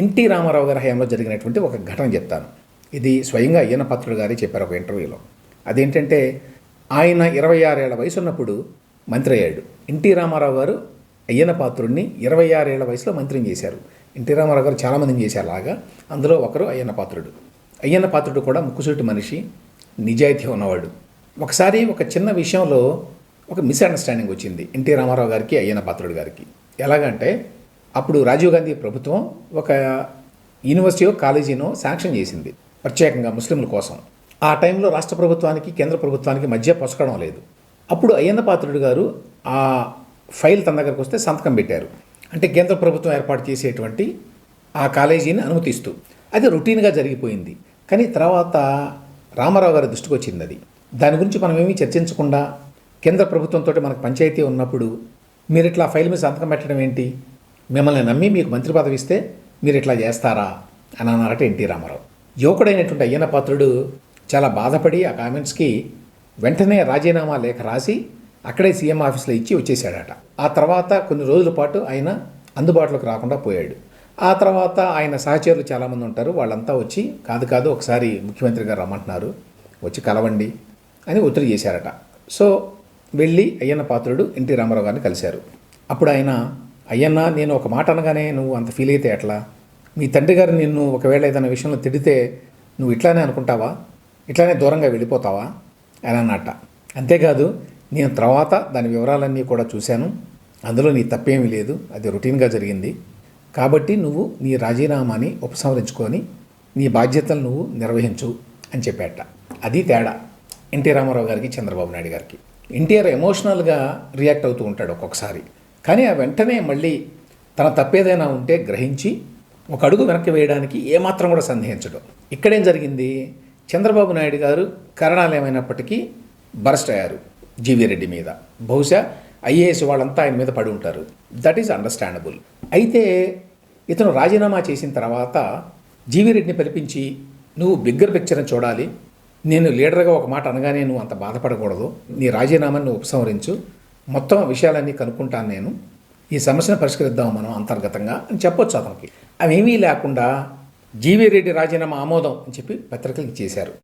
NT Ramarao గారి హయాంలో జరిగినటువంటి ఒక ఘటన చెప్తాను. ఇది స్వయంగా అయ్యన్న పాత్రుడు గారే చెప్పారు ఒక ఇంటర్వ్యూలో. అదేంటంటే ఆయన 26 ఏళ్ల వయసు ఉన్నప్పుడు మంత్రి అయ్యాడు. ఎన్టీ రామారావు గారు అయ్యన్న పాత్రుడిని 26 ఏళ్ల వయసులో మంత్రిని చేశారు. ఎన్టీ రామారావు గారు చాలామందిని చేశారు అలాగా. అందులో ఒకరు అయ్యన్న పాత్రుడు. అయ్యన్న పాత్రుడు కూడా ముక్కుసూటి మనిషి, నిజాయితీ ఉన్నవాడు. ఒకసారి ఒక చిన్న విషయంలో ఒక మిస్అండర్స్టాండింగ్ వచ్చింది ఎన్టీ రామారావు గారికి, అయ్యన్న పాత్రుడు గారికి. ఎలాగంటే అప్పుడు రాజీవ్ గాంధీ ప్రభుత్వం ఒక యూనివర్సిటీయో కాలేజీనో శాంక్షన్ చేసింది ప్రత్యేకంగా ముస్లింల కోసం. ఆ టైంలో రాష్ట్ర ప్రభుత్వానికి కేంద్ర ప్రభుత్వానికి మధ్య పొసకడం లేదు. అప్పుడు అయ్యన్న పాత్రుడు గారు ఆ ఫైల్ తన దగ్గరకు వస్తే సంతకం పెట్టారు. అంటే కేంద్ర ప్రభుత్వం ఏర్పాటు చేసేటువంటి ఆ కాలేజీని అనుమతిస్తూ. అది రొటీన్గా జరిగిపోయింది. కానీ తర్వాత రామారావు గారి దృష్టికి వచ్చింది అది. దాని గురించి మనం ఏమీ చర్చించకుండా కేంద్ర ప్రభుత్వంతో మనకు పంచాయతీ ఉన్నప్పుడు మీరు ఇట్లా ఫైల్ మీద సంతకం పెట్టడం ఏంటి, మిమ్మల్ని నమ్మి మీకు మంత్రి పదవి ఇస్తే మీరు ఇట్లా చేస్తారా అని అన్నారట ఎన్టీ రామారావు. యువకుడైనటువంటి అయ్యన్న పాత్రుడు చాలా బాధపడి ఆ కామెంట్స్కి వెంటనే రాజీనామా లేఖ రాసి అక్కడే సీఎం ఆఫీస్లో ఇచ్చి వచ్చేసాడట. ఆ తర్వాత కొన్ని రోజుల పాటు ఆయన అందుబాటులోకి రాకుండా పోయాడు. ఆ తర్వాత ఆయన సహచరులు చాలామంది ఉంటారు, వాళ్ళంతా వచ్చి కాదు ఒకసారి ముఖ్యమంత్రి గారు రమ్మంటున్నారు, వచ్చి కలవండి అని ఒత్తిడి చేశారట. సో వెళ్ళి అయ్యన్న పాత్రుడు ఎన్టీ రామారావు గారిని కలిశారు. అప్పుడు ఆయన, అయ్యన్న, నేను ఒక మాట అనగానే నువ్వు అంత ఫీల్ అయితే ఎట్లా? మీ తండ్రి గారు నిన్ను ఒకవేళ ఏదైనా విషయంలో తిడితే నువ్వు ఇట్లానే అనుకుంటావా, ఇట్లానే దూరంగా వెళ్ళిపోతావా అని అన్నట్ట. అంతేకాదు, నేను తర్వాత దాని వివరాలన్నీ కూడా చూశాను, అందులో నీ తప్పేమీ లేదు, అది రొటీన్గా జరిగింది. కాబట్టి నువ్వు నీ రాజీనామాని ఉపసంహరించుకొని నీ బాధ్యతలు నువ్వు నిర్వహించు అని చెప్పాట. అది తేడా ఎన్టీ రామారావు గారికి, చంద్రబాబు నాయుడు గారికి. ఎన్టీఆర్ ఎమోషనల్గా రియాక్ట్ అవుతూ ఉంటాడు ఒక్కొక్కసారి, కానీ ఆ వెంటనే మళ్ళీ తన తప్పేదైనా ఉంటే గ్రహించి ఒక అడుగు వెనక్కి వేయడానికి ఏమాత్రం కూడా సందేహించడం. ఇక్కడేం జరిగింది, చంద్రబాబు నాయుడు గారు కారణాలు ఏమైనప్పటికీ బరస్ట్ అయ్యారు జీవీ రెడ్డి మీద. బహుశా ఐఏఎస్ వాళ్ళంతా ఆయన మీద పడి ఉంటారు. That is understandable. అయితే ఇతను రాజీనామా చేసిన తర్వాత జీవీ రెడ్డిని పిలిపించి, నువ్వు బిగ్గర్ పిక్చర్ని చూడాలి, నేను లీడర్గా ఒక మాట అనగానే నువ్వు అంత బాధపడకూడదు, నీ రాజీనామాని నువ్వు ఉపసంహరించు, మొత్తం విషయాలన్నీ కనుక్కుంటాను నేను, ఈ సమస్యను పరిష్కరిద్దాం మనం అంతర్గతంగా అని చెప్పొచ్చు అతనికి. అవేమీ లేకుండా జీవీ రెడ్డి రాజీనామా ఆమోదం అని చెప్పి పత్రికలు ఇచ్చేశారు.